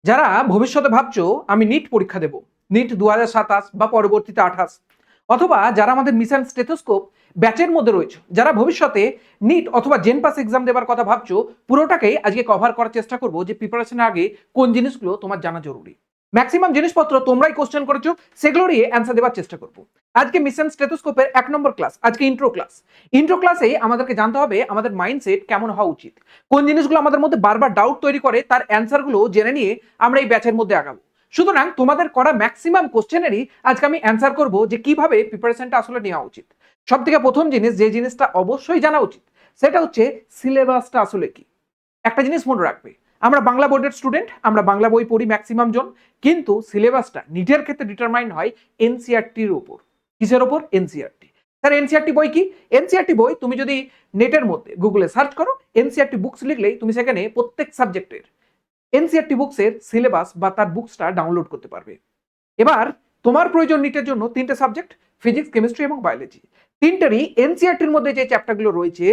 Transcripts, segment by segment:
যারা ভবিষ্যতে ভাবছো আমি নিট পরীক্ষা দেব, নিট 2027 বা পরবর্তীতে 28, অথবা যারা আমাদের মিশন স্টেথোস্কোপ ব্যাচের মধ্যে রয়েছে, যারা ভবিষ্যতে নিট অথবা জেন পাস এক্সাম দেবার কথা ভাবছো, পুরোটাকেই আজকে কভার করার চেষ্টা করব যে প্রিপারেশনের আগে কোন জিনিসগুলো তোমার জানা জরুরি। ম্যাক্সিমাম জিনিসপত্র তোমরাই কোশ্চেন করেছো, সেগুলোরই অ্যান্সার দেওয়ার চেষ্টা করব। আজকে মিশন স্টেথোস্কোপের 1 নম্বর ক্লাস, আজকে ইন্ট্রো ক্লাস। ইন্ট্রো ক্লাসে আমাদেরকে জানতে হবে আমাদের মাইন্ডসেট কেমন হওয়া উচিত, কোন জিনিসগুলো আমাদের মধ্যে বারবার ডাউট তৈরি করে তার অ্যান্সারগুলো জেনে নিয়ে আমরা এই ব্যাচের মধ্যে আগাবো। সুতরাং তোমাদের করা ম্যাক্সিমাম কোশ্চেনেরই আজকে আমি অ্যান্সার করব যে কিভাবে প্রিপারেশনটা আসলে নেওয়া উচিত। সব থেকে প্রথম জিনিস, যে জিনিসটা অবশ্যই জানা উচিত, সেটা হচ্ছে সিলেবাসটা আসলে কি। একটা জিনিস মনে রাখবে, আমরা বাংলা বোর্ডের স্টুডেন্ট, আমরা বাংলা বই পড়ি ম্যাক্সিমাম জন, কিন্তু সিলেবাসটা নিটের ক্ষেত্রে ডিটারমাইন হয় এনসিআরটির উপর। কিসের ওপর? এনসিআরটি। স্যার এনসিআরটি বই কি? এনসিআরটি বই তুমি যদি নেটের মধ্যে গুগলে সার্চ করো, এনসিআরটি বুকস লিখলেই তুমি সেখানে প্রত্যেক সাবজেক্টের এনসিআরটি বুকসের সিলেবাস বা তার বুকসটা ডাউনলোড করতে পারবে। এবার তোমার প্রয়োজন নিটের জন্য 3টে সাবজেক্ট, ফিজিক্স, কেমিস্ট্রি এবং বায়োলজি। তিনটেরই এনসিআরটির মধ্যে যে চ্যাপ্টারগুলো রয়েছে,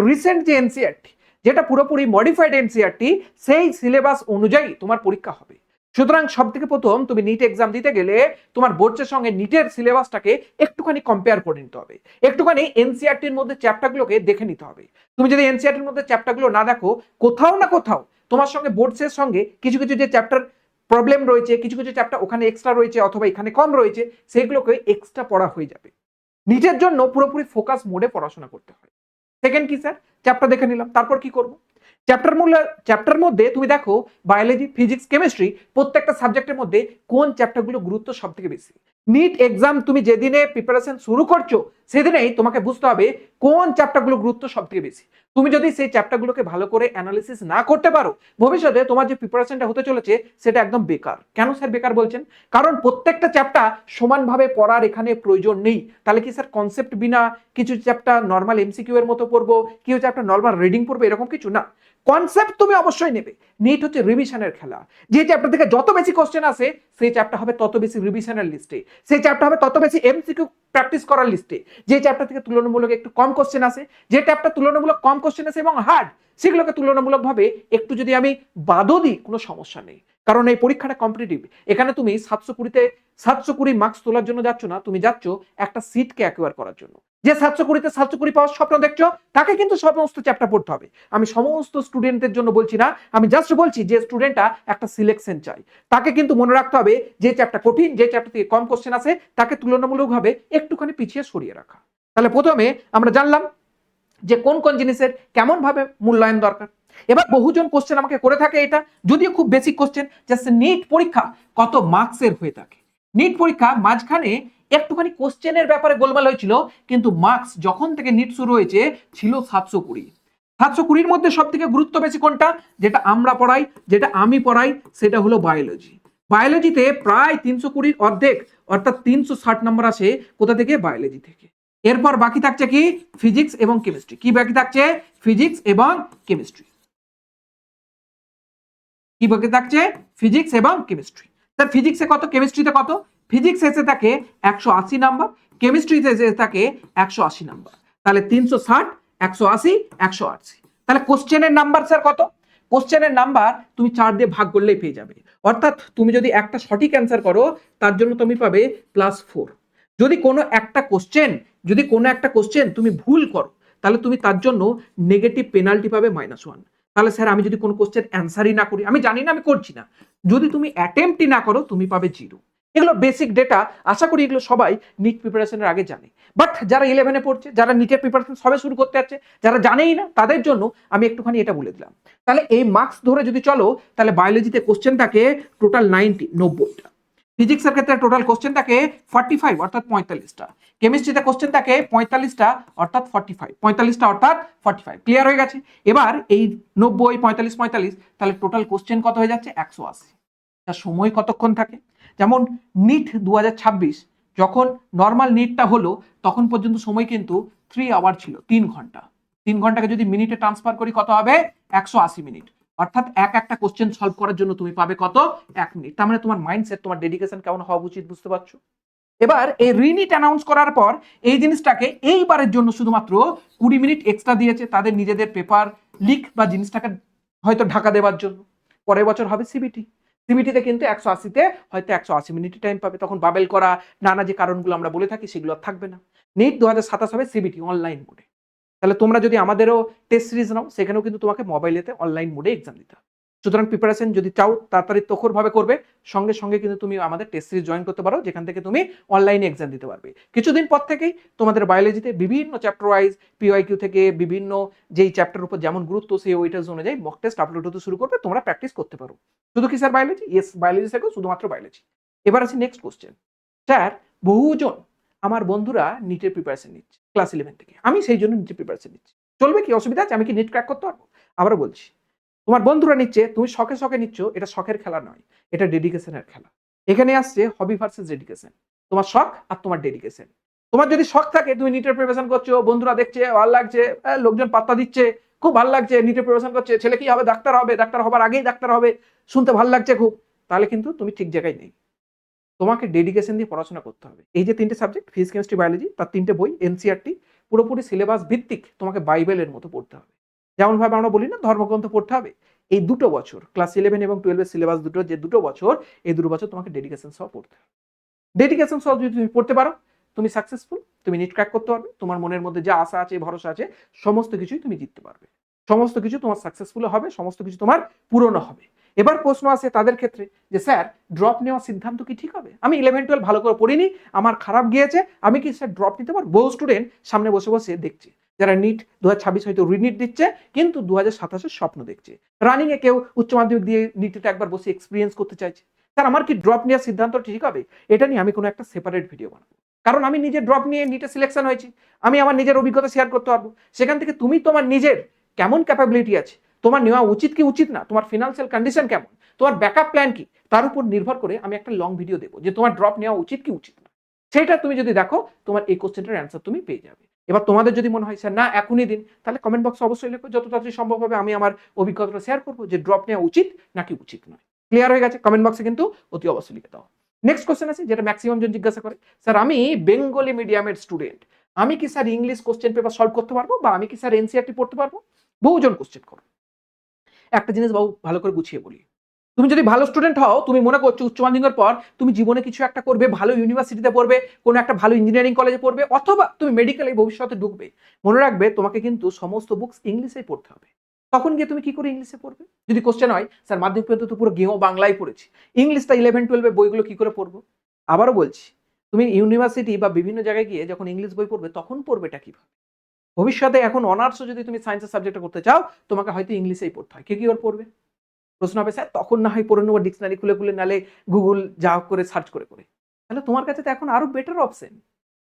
রিসেন্ট যে এনসিআরটি, যেটা পুরোপুরি মডিফাইড এনসিআরটি, সেই সিলেবাস অনুযায়ী তোমার পরীক্ষা হবে। সুতরাং সব থেকে প্রথম তুমি নিট এক্সাম দিতে গেলে তোমার বোর্ডের সঙ্গে নিটের সিলেবাসটাকে একটুখানি কম্পেয়ার করে নিতে হবে, একটুখানি এনসিআরটির মধ্যে চ্যাপ্টারগুলোকে দেখে নিতে হবে। তুমি যদি এনসিআরটির মধ্যে চ্যাপ্টারগুলো না দেখো, কোথাও না কোথাও তোমার সঙ্গে বোর্ডসের সঙ্গে কিছু কিছু যে চ্যাপ্টার প্রবলেম রয়েছে, কিছু কিছু চ্যাপ্টার ওখানে এক্সট্রা রয়েছে অথবা এখানে কম রয়েছে, সেগুলোকে এক্সট্রা পড়া হয়ে যাবে। নিটের জন্য পুরোপুরি ফোকাস মোডে পড়াশোনা করতে হয়। সেকেন্ড কি স্যার? চ্যাপ্টার দেখে নিলাম, তারপর কি করব? চ্যাপ্টার মধ্যে তুমি দেখো বায়োলজি, ফিজিক্স, কেমিস্ট্রি প্রত্যেকটা সাবজেক্টের মধ্যে কোন চ্যাপ্টারগুলো গুরুত্ব সব থেকে বেশি। নিট এক্সাম তুমি যেদিনে প্রিপারেশন শুরু করছো, সেদিনেই তোমাকে বুঝতে হবে কোন চ্যাপ্টারগুলো গুরুত্ব সব থেকে বেশি। তুমি যদি সেই চ্যাপ্টারগুলোকে ভালো করে অ্যানালিসিস না করতে পারো, ভবিষ্যতে তোমার যে প্রিপারেশনটা হতে চলেছে সেটা একদম বেকার। কেন স্যার বেকার বলছেন? কারণ প্রত্যেকটা চ্যাপ্টার সমানভাবে পড়ার এখানে প্রয়োজন নেই। তাহলে কি স্যার কনসেপ্ট বিনা কিছু চ্যাপ্টার নর্মাল এমসিকিউ এর মতো পড়বো, কিছু চ্যাপ্টার নর্মাল রিডিং পড়বো, এরকম কিছু না। কনসেপ্ট তুমি অবশ্যই নেবে। নিট হচ্ছে রিভিশনের খেলা। যে চ্যাপ্টার থেকে যত বেশি কোশ্চেন আসে, সেই চ্যাপ্টার হবে তত বেশি রিভিশনের লিস্টে, সেই চ্যাপ্টার হবে তত বেশি এমসিকিউ প্র্যাকটিস করার লিস্টে। যে চ্যাপ্টার থেকে তুলনামূলক একটু কম কোশ্চেন আসে, যে চ্যাপ্টার তুলনামূলক কম কোশ্চেন আসে এবং হার্ড, সেগুলোকে তুলনামূলকভাবে একটু যদি আমি বাদও দিই, কোনো সমস্যা নেই। কারণ এই পরীক্ষাটা কম্পিটিটিভ। এখানে তুমি 720 মার্কস তোলার জন্য যাচ্ছ না, তুমি যাচ্ছ একটা সিটকে অ্যাকোয়ার করার জন্য। যে 720-তে 720 পাওয়ার স্বপ্ন দেখছো, তাকে কিন্তু সমস্ত চ্যাপ্টার পড়তে হবে। আমি সমস্ত স্টুডেন্টদের জন্য বলছি না, আমি জাস্ট বলছি যে স্টুডেন্টটা একটা সিলেকশন চাই, তাকে কিন্তু মনে রাখতে হবে যে চ্যাপ্টার কঠিন, যে চ্যাপ্টার থেকে কম কোশ্চেন আসে, তাকে তুলনামূলকভাবে একটুখানি পিছিয়ে সরিয়ে রাখা। তাহলে প্রথমে আমরা জানলাম যে কোন কোন জিনিসের কেমন ভাবে মূল্যায়ন দরকার। এবার বহুজন কোশ্চেন আমাকে করে থাকে, এটা যদিও খুব বেসিক কোশ্চেন, জাস্ট নিট পরীক্ষা কত মার্কসের হয়ে থাকে। নিট পরীক্ষা মাঝখানে একটুখানি কোশ্চেনের ব্যাপারে গোলমাল হয়েছিল, কিন্তু মার্কস যখন থেকে নিট শুরু হয়েছে ছিল 720। 720-র মধ্যে সব থেকে গুরুত্ব বেশি কোনটা? যেটা আমরা পড়াই, যেটা আমি পড়াই, সেটা হলো বায়োলজি। বায়োলজিতে প্রায় 320-র অর্ধেক, অর্থাৎ 360 নম্বর আসে কোথা থেকে? বায়োলজি থেকে। এরপর বাকি থাকছে কি? ফিজিক্স এবং কেমিস্ট্রি। কি বাকি থাকছে? ফিজিক্স এবং কেমিস্ট্রি। কি বাকি থাকছে? ফিজিক্স এবং কেমিস্ট্রি। স্যার ফিজিক্সে কত, কেমিস্ট্রিতে কত? ফিজিক্স এসে থাকে 180 নাম্বার, কেমিস্ট্রিতে এসে থাকে 180 নাম্বার। তাহলে 360, 180, 180। তাহলে কোশ্চেনের নাম্বার স্যার কত? কোশ্চেনের নাম্বার তুমি 4 দিয়ে ভাগ করলেই পেয়ে যাবে। অর্থাৎ তুমি যদি একটা সঠিক অ্যান্সার করো, তার জন্য তুমি পাবে +4। যদি কোনো একটা কোশ্চেন তুমি ভুল করো, তাহলে তুমি তার জন্য নেগেটিভ পেনাল্টি পাবে -1। তাহলে স্যার আমি যদি কোনো কোশ্চেন অ্যান্সারই না করি, আমি জানি না, আমি করছি না, যদি তুমি অ্যাটেম্পটই না করো, তুমি পাবে 0। এগুলো বেসিক ডেটা, আশা করি এগুলো সবাই নিট প্রিপারেশনের আগে জানে। বাট যারা 11-এ পড়ছে, যারা নিটের প্রিপারেশন সবে শুরু করতে যাচ্ছে, যারা জানেই না, তাদের জন্য আমি একটুখানি এটা বলে দিলাম। তাহলে এই মার্কস ধরে যদি চলো, তাহলে বায়োলজিতে কোশ্চেন থাকে টোটাল 90টা। ফিজিক্সের ক্ষেত্রে টোটাল কোশ্চেন থাকে 45 অর্থাৎ 45টা। কেমিস্ট্রিতে কোশ্চেন থাকে 45টা অর্থাৎ 45, 45টা অর্থাৎ 45। ক্লিয়ার হয়ে গেছে? এবার এই 90, 45, 45, তাহলে টোটাল কোশ্চেন কত হয়ে যাচ্ছে? 180। তার সময় কতক্ষণ থাকে? যেমন নিট 2026 যখন নর্মাল নিটটা হলো, তখন পর্যন্ত সময় কিন্তু 3 আওয়ার ছিল, 3 ঘন্টা। 3 ঘন্টাকে যদি মিনিটে ট্রান্সফার করি, কত হবে? 180 মিনিট। অর্থাৎ একটা কোশ্চেন সলভ করার জন্য তুমি পাবে কত? 1 মিনিট। তার মানে তোমার মাইন্ডসেট, তোমার ডেডিকেশন কেমন হওয়া উচিত, বুঝতে পারছো? এবার এই রিনিট অ্যানাউন্স করার পর এই জিনিসটাকে এইবারের জন্য শুধুমাত্র 20 মিনিট এক্সট্রা দিয়েছে, তাদের নিজেদের পেপার লিক বা জিনিসটাকে হয়তো ঢাকা দেওয়ার জন্য। পরের বছর হবে সিবিটি। সিবিটিতে কিন্তু 180তে হয়তো 180 মিনিট টাইম পাবে, তখন বাবেল করা নানা যে কারণগুলো আমরা বলে থাকি সেগুলো আর থাকবে না। নিট 2027 হবে সিবিটি অনলাইন মোডে। তাহলে তোমরা যদি আমাদেরও টেস্ট সিরিজ নাও, সেখানেও কিন্তু তোমাকে মোবাইলেতে অনলাইন মোডে এক্সাম দিতে হবে। সুতরাং প্রিপারেশন যদি চাও তাড়াতাড়ি তখরভাবে করবে, সঙ্গে সঙ্গে কিন্তু তুমি আমাদের টেস্ট সিরিজ জয়েন করতে পারো, যেখান থেকে তুমি অনলাইনে এক্সাম দিতে পারবে। কিছুদিন পর থেকেই তোমাদের বায়োলজিতে বিভিন্ন চ্যাপ্টার ওয়াইজ পিওয়াইকিউ থেকে বিভিন্ন যেই চ্যাপ্টার উপর যেমন গুরুত্ব সেই ওয়েটেজ অনুযায়ী মক টেস্ট আপলোড হতে শুরু করবে, তোমরা প্র্যাকটিস করতে পারো। শুধু কি স্যার বায়োলজি? ইয়েস, বায়োলজি থেকেও শুধুমাত্র বায়োলজি। এবার আছে নেক্সট কোশ্চেন। স্যার, বহুজন আমার বন্ধুরা নিটের প্রিপারেশন নিচ্ছে ক্লাস 11 থেকে, আমি সেই জন্য নিটের প্রিপারেশন নিচ্ছি, চলবে কি? অসুবিধা আছে? আমি কি নিট ক্র্যাক করতে পারবো? আবারও বলছি, তোমার বন্ধুরা নিচ্ছে, তুমি শখে শখে নিচ্ছ, এটা শখের খেলা নয়, এটা ডেডিকেশনের খেলা। এখানে আসছে হবি ভার্সেস ডেডিকেশন, তোমার শখ আর তোমার ডেডিকেশন। তোমার যদি শখ থাকে, তুমি নিটের প্রিপারেশন করছো, বন্ধুরা দেখছে, ভালো লাগছে, লোকজন পাত্তা দিচ্ছে, খুব ভালো লাগছে, নিটের প্রিপারেশন করছে, ছেলে কি হবে? ডাক্তার হবে, ডাক্তার হবার আগেই ডাক্তার হবে, শুনতে ভালো লাগছে খুব, তাহলে কিন্তু তুমি ঠিক জায়গায় নেই। তোমাকে ডেডিকেশন দিয়ে পড়াশোনা করতে হবে। এই যে 3টে সাবজেক্ট, ফিজিক্স, কেমিস্ট্রি, বায়োলজি, তার 3টে বই এনসিইআরটি পুরোপুরি সিলেবাস ভিত্তিক, তোমাকে বাইবেলের মতো পড়তে হবে। যেমন ভাবে আমরা বলি না ধর্মগ্রন্থ পড়তে হবে, এই 2টো বছর ক্লাস 11 এবং 12 এর সিলেবাস দুটো, যে 2টো বছর, এই 2টো বছর তোমাকে ডেডিকেশন সহ পড়তে হবে। ডেডিকেশন সহ যদি তুমি পড়তে পারো, তুমি সাকসেসফুল, তুমি নিট ক্র্যাক করতে পারবে, তোমার মনের মধ্যে যা আশা আছে, ভরসা আছে, সমস্ত কিছুই তুমি জিততে পারবে, সমস্ত কিছু তোমার সাকসেসফুল হবে, সমস্ত কিছু তোমার পূরণ হবে। এবার প্রশ্ন আছে তাদের ক্ষেত্রে যে স্যার, ড্রপ নেওয়ার সিদ্ধান্ত কি ঠিক হবে? আমি 11-12 ভালো করে পড়িনি, আমার খারাপ গিয়েছে, আমি কি স্যার ড্রপ নিতে পারবো? বহু স্টুডেন্ট সামনে বসে বসে দেখছে, যারা নিট 2026 হয়তো রিনিট দিচ্ছে, কিন্তু 2027-এর স্বপ্ন দেখছে, রানিং এ কেউ উচ্চ মাধ্যমিক দিয়ে নিটটা একবার বসে এক্সপিরিয়েন্স করতে চাইছে। স্যার, আমার কি ড্রপ নেওয়ার সিদ্ধান্ত ঠিক হবে? এটা নিয়ে আমি কোনো একটা সেপারেট ভিডিও বানাবো, কারণ আমি নিজে ড্রপ নিয়ে নিটে সিলেকশন হয়েছি, আমি আমার নিজের অভিজ্ঞতা শেয়ার করতে পারবো। সেখান থেকে তুমি তোমার নিজের কেমন ক্যাপাবিলিটি আছে, তোমার নেওয়া উচিত কি উচিত না, তোমার ফিনান্সিয়াল কন্ডিশন কেমন, তোমার ব্যাকআপ প্ল্যান কি, তার উপর নির্ভর করে আমি একটা লং ভিডিও দেবো যে তোমার ড্রপ নেওয়া উচিত কি উচিত না। সেটা তুমি যদি দেখো, তোমার এই কোশ্চেনটার অ্যান্সার তুমি পেয়ে যাবে। এবার তোমাদের যদি মনে হয় স্যার না এখনই দিন, তাহলে কমেন্ট বক্সে অবশ্যই লেখো, যত তাড়াতাড়ি সম্ভব হবে আমি আমার অভিজ্ঞতাটা শেয়ার করবো যে ড্রপ নেওয়া উচিত নাকি উচিত নয়। ক্লিয়ার হয়ে গেছে? কমেন্ট বক্সে কিন্তু অতি অবশ্যই লিখে দাও। নেক্সট কোশ্চেন আছে, যেটা ম্যাক্সিমাম জন জিজ্ঞাসা করে, স্যার আমি বেঙ্গলি মিডিয়ামের স্টুডেন্ট, আমি কি sir English question paper solve করতে পারবো, বা আমি কি স্যার এনসিইআরটি পড়তে পারবো? বহুজন কোশ্চেন করো। একটা জিনিস বাবু ভালো করে গুছিয়ে বলি, তুমি যদি ভালো স্টুডেন্ট হও, তুমি মনে করছো উচ্চ মাধ্যমিকের পর তুমি জীবনে কিছু একটা করবে, ভালো ইউনিভার্সিটিতে পড়বে, কোনো একটা ভালো ইঞ্জিনিয়ারিং কলেজে পড়বে, অথবা তুমি মেডিকেলে ভবিষ্যতে ঢুকবে, মনে রাখবে তোমাকে কিন্তু সমস্ত বুকস ইংলিশেই পড়তে হবে। তখন গিয়ে তুমি কি করে ইংলিশে পড়বে? যদি কোশ্চেন হয় স্যার মাধ্যমিক পর্যন্ত তো পুরো গেঁয়ো বাংলায় পড়েছি, ইংলিশটা 11-12 বইগুলো কি করে পড়বো? আবারও বলছি, তুমি ইউনিভার্সিটি বা বিভিন্ন জায়গায় গিয়ে যখন ইংলিশ বই পড়বে, তখন পড়বেটা কিভাবে? ভবিষ্যতে এখন অনার্সও যদি তুমি সায়েন্সের সাবজেক্টে করতে চাও, তোমাকে হয়তো ইংলিশেই পড়তে হয়, কি করে পড়বে? প্রশ্ন হবে স্যার তখন না হয় পড়ে নেবো ডিকশনারি খুলে খুলে, নালে গুগল যা হোক করে সার্চ করে করে। তাহলে তোমার কাছে তো এখন আরো বেটার অপশন,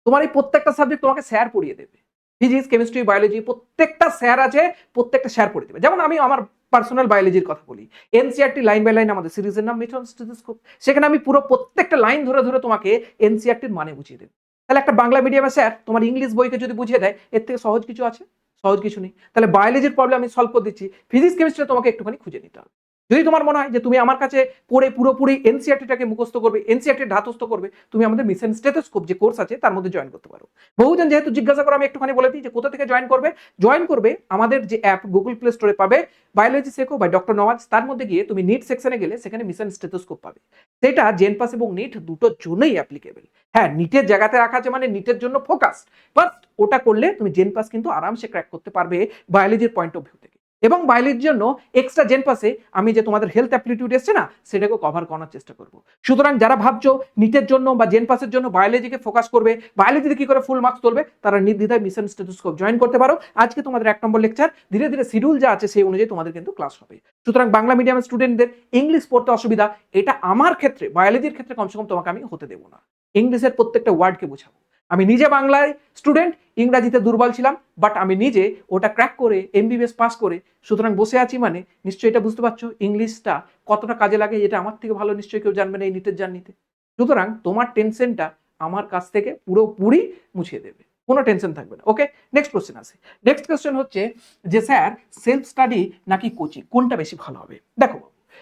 তোমার এই প্রত্যেকটা সাবজেক্ট তোমাকে স্যার পড়িয়ে দেবে, ফিজিক্স, কেমিস্ট্রি, বায়োলজি, প্রত্যেকটা স্যার আছে, প্রত্যেকটা স্যার পড়িয়ে দেবে। যেমন আমি আমার পার্সোনাল বায়োলজির কথা বলি, এনসিইআরটি লাইন বাই লাইন, আমাদের সিরিজের নাম মিথন স্টেথোস্কোপ, সেখানে আমি পুরো প্রত্যেকটা লাইন ধরে ধরে তোমাকে এনসিইআরটির মানে বুঝিয়ে দেব। তাহলে একটা বাংলা মিডিয়ামের স্যার তোমার ইংলিশ বইকে যদি বুঝিয়ে দেয়, এর থেকে সহজ কিছু আছে? সহজ কিছু নেই। তাহলে বায়োলজির প্রবলেম আমি সলভ করে দিচ্ছি, ফিজিক্স কেমিস্ট্রি তোমাকে একটুখানি খুঁজে নিতে হবে। যদি তোমার মনে হয় যে তুমি আমার কাছে পড়ে পুরোপুরি এনসিইআরটিটাকে মুখস্থ করবে, এনসিইআরটির ধাতস্থ করবে, তুমি আমাদের মিশন স্টেথোস্কোপ যে কোর্স আছে তার মধ্যে জয়েন করতে পারো। বহুজন যেহেতু জিজ্ঞাসা করে, আমি একটুখানি বলে দিই যে কোথা থেকে জয়েন করবে। জয়েন করবে আমাদের যে অ্যাপ গুগল প্লে স্টোরে পাবে, বায়োলজি শেখো বাই ডক্টর নওয়াজ, তার মধ্যে গিয়ে তুমি নিট সেকশনে গেলে সেখানে মিশন স্টেথোস্কোপ পাবে। সেটা জেনপাস এবং নিট দুটোর জন্যই অ্যাপ্লিকেবল। হ্যাঁ, নিটের জায়গাতে রাখা আছে মানে নিটের জন্য ফোকাসড, বাট ওটা করলে তুমি জেনপাস কিন্তু আরামসে ক্র্যাক করতে পারবে বায়োলজির পয়েন্ট অফ ভিউ থেকে। এবং বায়োলজির জন্য এক্সট্রা জেনপাসে আমি যে তোমাদের হেলথ অ্যাপ্টিটিউড এসছে না, সেটাকে কভার করার চেষ্টা করব। সুতরাং যারা ভাবছো নিটের জন্য বা জেনপাসের জন্য বায়োলজিকে ফোকাস করবে, বায়োলজিতে কি করে ফুল মার্কস তুলবে, তারা নির্দ্বিধায় মিশন স্টেথোস্কোপ জয়েন করতে পারো। আজকে তোমাদের 1 নম্বর লেকচার, ধীরে ধীরে শিডিউল যা আছে সেই অনুযায়ী তোমাদের কিন্তু ক্লাস হবে। সুতরাং বাংলা মিডিয়ামের স্টুডেন্টদের ইংলিশ পড়তে অসুবিধা, এটা আমার ক্ষেত্রে, বায়োলজির ক্ষেত্রে কমসে কম তোমাকে আমি হতে দেবো না। ইংলিশের প্রত্যেকটা ওয়ার্ডকে বোঝাবো। আমি নিজে বাংলায় স্টুডেন্ট, ইংরাজিতে দুর্বল ছিলাম, বাট আমি নিজে ওটা ক্র্যাক করে এমবিবিএস পাস করে সুতরাং বসে আছি, মানে নিশ্চয়ই এটা বুঝতে পারছো ইংলিশটা কতটা কাজে লাগে, এটা আমার থেকে ভালো নিশ্চয়ই কেউ জানবে না এই নিটের জার্নিতে। সুতরাং তোমার টেনশনটা আমার কাছ থেকে পুরোপুরি মুছিয়ে দেবে, কোনো টেনশন থাকবে না। ওকে, নেক্সট কোশ্চেন আছে। নেক্সট কোশ্চেন হচ্ছে যে স্যার সেলফ স্টাডি নাকি কোচিং, কোনটা বেশি ভালো হবে? দেখো,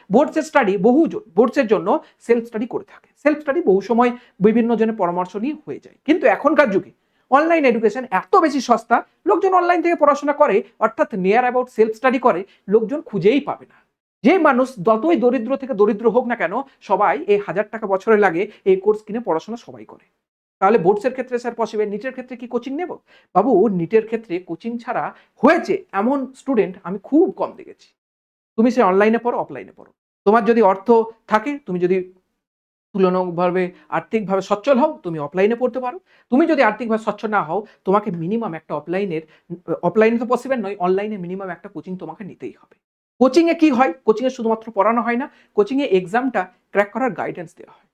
বোর্ডসের স্টাডি, বহুজন বোর্ডসের জন্য সেলফ স্টাডি করে থাকে। সেলফ স্টাডি বহু সময় বিভিন্ন জনের পরামর্শ নিয়ে হয়ে যায়, কিন্তু এখনকার যুগে অনলাইন এডুকেশন এত বেশি সস্তা, লোকজন অনলাইন থেকে পড়াশোনা করে, অর্থাৎ নিয়ার অ্যাবাউট সেলফ স্টাডি করে, লোকজন খুঁজেই পাবে না। যে মানুষ যতই দরিদ্র থেকে দরিদ্র হোক না কেন, সবাই এই 1000 টাকা বছরে লাগে এই কোর্স কিনে পড়াশোনা সবাই করে। তাহলে বোর্ডসের ক্ষেত্রে স্যার পসিবল, নিটের ক্ষেত্রে কি কোচিং নেব? বাবু নিটের ক্ষেত্রে কোচিং ছাড়া হয়েছে এমন স্টুডেন্ট আমি খুব কম দেখেছি। তুমি সে অনলাইনে পড়ো, অফলাইনে পড়ো। তোমার যদি অর্থ থাকে, তুমি যদি তুলনামূলকভাবে আর্থিকভাবে সচ্ছল হও, তুমি অফলাইনে পড়তে পারো। তুমি যদি আর্থিকভাবে সচ্ছল না হও, তোমাকে মিনিমাম একটা অফলাইনে তো পসিবল নয়, অনলাইনে মিনিমাম একটা কোচিং তোমাকে নিতেই হবে। কোচিংয়ে কি হয়? কোচিংয়ে শুধুমাত্র পড়ানো হয় না, কোচিংয়ে এক্সামটা ক্র্যাক করার গাইডেন্স দেওয়া হয়।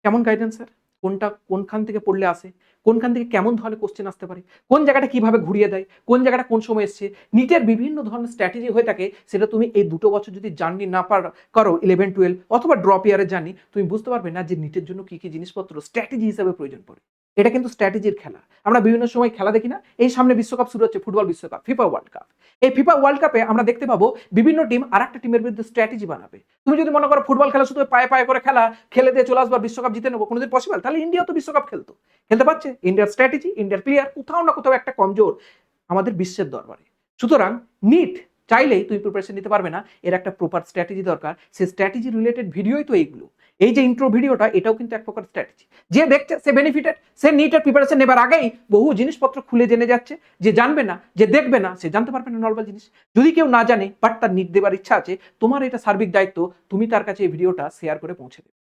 কেমন গাইডেন্স স্যার? কোনটা কোনখান থেকে পড়লে আসে, কোনখান থেকে কেমন ধরনের কোশ্চেন আসতে পারে, কোন জায়গাটা কিভাবে ঘুরিয়ে দেয়, কোন জায়গাটা কোন সময় এসছে। নিটের বিভিন্ন ধরনের স্ট্র্যাটেজি হয়ে থাকে, সেটা তুমি এই 2 বছর যদি জার্নি না করো 11-12 অথবা ড্রপ ইয়ারের জার্নি, তুমি বুঝতে পারবে না যে নিটের জন্য কি জিনিসপত্র স্ট্র্যাটেজি হিসেবে প্রয়োজন পড়ে। এটা কিন্তু স্ট্র্যাটেজির খেলা। আমরা বিভিন্ন সময় খেলা দেখি না? এই সামনে বিশ্বকাপ শুরু হচ্ছে, ফুটবল বিশ্বকাপ, ফিফা ওয়ার্ল্ড কাপ। এই ফিফা ওয়ার্ল্ড কাপে আমরা দেখতে পাবো বিভিন্ন টিম আরেকটা টিমের বিরুদ্ধে স্ট্র্যাটেজি বানাবে। তুমি যদি মনে করো ফুটবল খেলা শুধু পায়ে পায়ে করে খেলা, খেলে দিয়ে চলে আসবার বিশ্বকাপ জিতে নেবো, কোনোদিন পসিবল? তাহলে ইন্ডিয়া তো বিশ্বকাপ খেলতে পারছে। ইন্ডিয়ার স্ট্র্যাটেজি, ইন্ডিয়ার প্লেয়ার কোথাও না কোথাও একটা কমজোর আমাদের বিশ্বের দরবারে। সুতরাং নিট চাইলেই তুমি প্রিপারেশন নিতে পারবে না, এর একটা প্রপার স্ট্র্যাটেজি দরকার। সেই স্ট্র্যাটেজি রিলেটেড ভিডিওই তো এইগুলো। এই যে ইন্ট্রো ভিডিওটা, এটাও কিন্তু এক প্রকার স্ট্র্যাটেজি। যে দেখছে সে বেনিফিটেড, সে নিটের প্রিপারেশন নেবার আগেই বহু জিনিসপত্র খুলে জেনে যাচ্ছে। যে জানবে না, যে দেখবে না, সে জানতে পারবে না নর্মাল জিনিস। যদি কেউ না জানে বাট তার নিট দেবার ইচ্ছা আছে, তোমার এটা সার্বিক দায়িত্ব, তুমি তার কাছে এই ভিডিওটা শেয়ার করে পৌঁছে দেবে।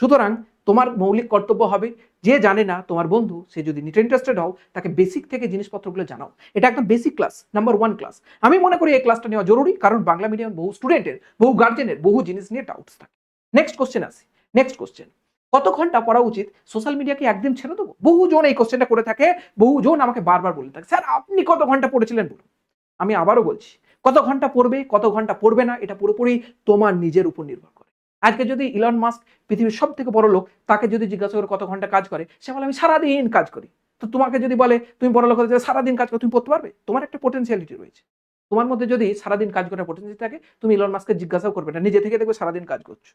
সুতরাং তোমার মৌলিক কর্তব্য হবে, যে জানে না তোমার বন্ধু, সে যদি নিটে ইন্টারেস্টেড হও, তাকে বেসিক থেকে জিনিসপত্রগুলো জানাও। এটা একদম বেসিক ক্লাস, নাম্বার 1 ক্লাস। আমি মনে করি এই ক্লাসটা নেওয়া জরুরি, কারণ বাংলা মিডিয়াম বহু স্টুডেন্টের, বহু গার্জেনের বহু জিনিস নিয়ে ডাউটস থাকে। নেক্সট কোশ্চেন আসি। নেক্সট কোশ্চেন, কত ঘন্টা পড়া উচিত? সোশ্যাল মিডিয়াকে একদিন ছেড়ে দেবো? বহুজন এই কোশ্চেনটা করে থাকে, বহুজন আমাকে বারবার বলে থাকে, স্যার আপনি কত ঘন্টা পড়েছিলেন বলুন। আমি আবারও বলছি, কত ঘন্টা পড়বে, কত ঘন্টা পড়বে না, এটা পুরোপুরি তোমার নিজের উপর নির্ভর করে। আজকে যদি ইলন মাস্ক, পৃথিবীর সব থেকে বড় লোক, তাকে যদি জিজ্ঞাসা করে কত ঘন্টা কাজ করে, সে বলে আমি সারাদিন কাজ করি। তো তোমাকে যদি বলে তুমি বড় লোক হতে চাও, সারাদিন কাজ করো, তুমি পড়তে পারবে? তোমার একটা পোটেনশিয়ালিটি রয়েছে। তোমার মধ্যে যদি সারাদিন কাজ করার পোটেনশিয়াল থাকে, তুমি ইলন মাস্ককে জিজ্ঞাসাও করবে না, নিজে থেকে দেখবে সারাদিন কাজ করছো।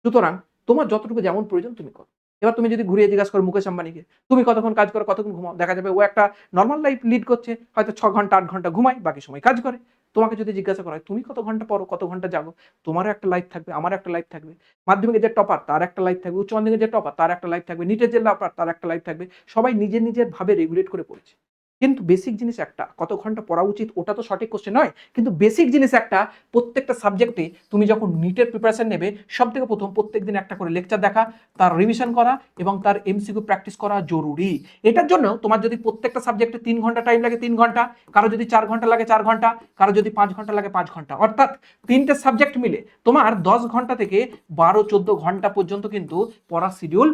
সুতরাং তোমার যতটুকু যেমন প্রয়োজন তুমি করো। এবার তুমি যদি ঘুরিয়ে জিজ্ঞাসা করো মুকেশ আম্বানিকে, তুমি কতক্ষণ কাজ করো, কতক্ষণ ঘুমাও, দেখা যাবে ও একটা নর্মাল লাইফ লিড করছে, হয়তো 6 ঘন্টা 8 ঘন্টা ঘুমায়, বাকি সময় কাজ করে। তোমাকে যদি জিজ্ঞাসা করা হয় তুমি কত ঘন্টা পড়ো, কত ঘন্টা জাগো, তোমারও একটা লাইফ থাকবে, আমারও একটা লাইফ থাকবে। মাধ্যমিকের যে টপার তার একটা লাইফ থাকবে, উচ্চ মাধ্যমিকের যে টপার তার একটা লাইফ থাকবে, নিটের যে টপার তার একটা লাইফ থাকবে। সবাই নিজের নিজের ভাবে রেগুলেট করে পড়েছে। কিন্তু বেসিক জিনিস একটা, কত ঘন্টা পড়া উচিত ওটা তো সঠিক কোশ্চেন নয়, কিন্তু বেসিক জিনিস একটা, প্রত্যেকটা সাবজেক্টে তুমি যখন নিটের প্রিপারেশন নেবে, সব থেকে প্রথম প্রত্যেকদিন একটা করে লেকচার দেখা, তার রিভিশন করা এবং তার এমসিকিউ প্র্যাকটিস করা জরুরি। এটার জন্য তোমার যদি প্রত্যেকটা সাবজেক্টে 3 ঘন্টা টাইম লাগে 3 ঘন্টা, কারো যদি 4 ঘন্টা লাগে 4 ঘন্টা, কারো যদি 5 ঘন্টা লাগে 5 ঘন্টা, অর্থাৎ 3টে সাবজেক্ট মিলে তোমার 10 ঘন্টা থেকে 12-14 ঘন্টা পর্যন্ত কিন্তু পড়ার শিডিউল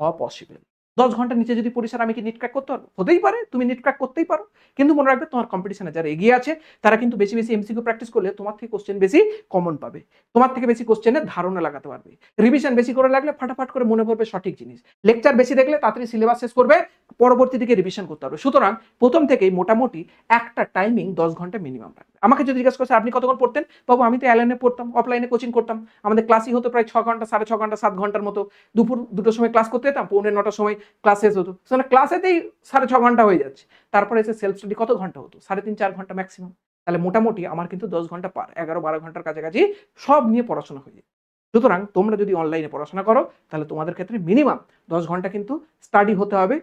হওয়া পসিবল। 10 ঘন্টার নিচে যদি পড়ি স্যার আমি কি নিট ক্র্যাক করতে পারবো? হতেই পারে, তুমি নিট ক্র্যাক করতেই পারো। কিন্তু মনে রাখবে তোমার কম্পিটিশনে যারা এগিয়ে আছে, তারা কিন্তু বেশি বেশি এমসিকিউ প্র্যাকটিস করলে তোমার থেকে কোশ্চেন বেশি কমন পাবে, তোমার থেকে বেশি কোশ্চেনের ধারণা লাগাতে পারবে। রিভিশন বেশি করে লাগলে ফাটাফাট করে মনে পড়বে সঠিক জিনিস। লেকচার বেশি দেখলে তাড়াতাড়ি সিলেবাস শেষ করবে, পরবর্তী দিকে রিভিশন করতে পারবে। সুতরাং প্রথম থেকেই মোটামুটি একটা টাইমিং 10 ঘন্টা মিনিমাম রাখবে। আমাকে যদি জিজ্ঞাসা করছে আপনি কতক্ষণ পড়তেন, বাবু আমি তো অ্যালেনে পড়তাম, অফলাইনে কোচিং করতাম, আমাদের ক্লাসই হতো প্রায় 6 ঘন্টা, 6.5 ঘন্টা, 7 ঘন্টার মতো। দুপুর 2টোর সময় ক্লাস করতে যেতাম, 9:45 সময় ক্লাস শেষ হতো, সেখানে ক্লাসেতেই 6.5 ঘন্টা হয়ে যাচ্ছে। তারপরে এসে সেলফ স্টাডি কত ঘন্টা হতো? 3.5-4 ঘন্টা ম্যাক্সিমাম। তাহলে মোটামুটি আমার কিন্তু 10 ঘন্টা পার, 11-12 ঘন্টার কাছাকাছি সব নিয়ে পড়াশোনা হয়ে যায়। সুতরাং তোমরা যদি অনলাইনে পড়াশোনা করো, তাহলে তোমাদের ক্ষেত্রে মিনিমাম 10 ঘন্টা কিন্তু স্টাডি হতে হবে,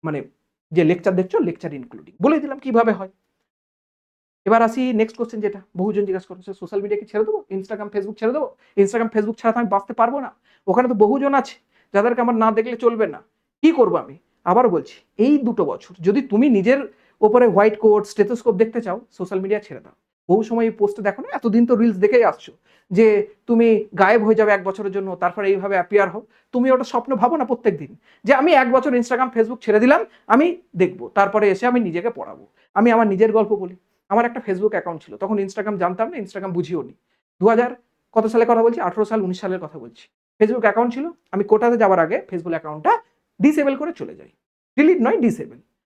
মানে যে লেকচার দেখছো লেকচার ইনক্লুডিং। বলে দিলাম কিভাবে হয়। এবার আসি নেক্সট কোশ্চেন, যেটা বহুজন জিজ্ঞাসা করছে, সোশ্যাল মিডিয়া কি ছেড়ে দেবো? ইনস্টাগ্রাম ফেসবুক ছেড়ে দেবো? ইনস্টাগ্রাম ফেসবুক ছাড়া তো আমি বাঁচতে পারবো না, ওখানে তো বহুজন আছে যাদেরকে আমার না দেখলে চলবে না। কি করবো আমি? আবারও বলছি, এই 2 বছর যদি তুমি নিজের ওপরে হোয়াইট কোট স্টেথোস্কোপ দেখতে চাও, সোশ্যাল মিডিয়া ছেড়ে দাও। বহু সময় এই পোস্টে দেখো না, এতদিন তো রিলস দেখেই আসছো যে তুমি গায়েব হয়ে যাবে 1 বছরের জন্য, তারপরে এইভাবে অ্যাপিয়ার হও। তুমি ওটা স্বপ্ন ভাবো না প্রত্যেক দিন, যে আমি 1 বছর ইনস্টাগ্রাম ফেসবুক ছেড়ে দিলাম, আমি দেখবো, তারপরে এসে আমি নিজেকে পড়াবো। আমি আমার নিজের গল্প বলি। আমার একটা ফেসবুক অ্যাকাউন্ট ছিল, তখন ইনস্টাগ্রাম জানতাম না, ইনস্টাগ্রাম বুঝিও নি। 2000 কত সালে কথা বলছি, 18 সাল 19 সালের কথা বলছি। ফেসবুক অ্যাকাউন্ট ছিল, আমি কোটাতে যাওয়ার আগে ফেসবুক অ্যাকাউন্টটা ডিসেবল করে চলে যাই। ডিলিট নয়,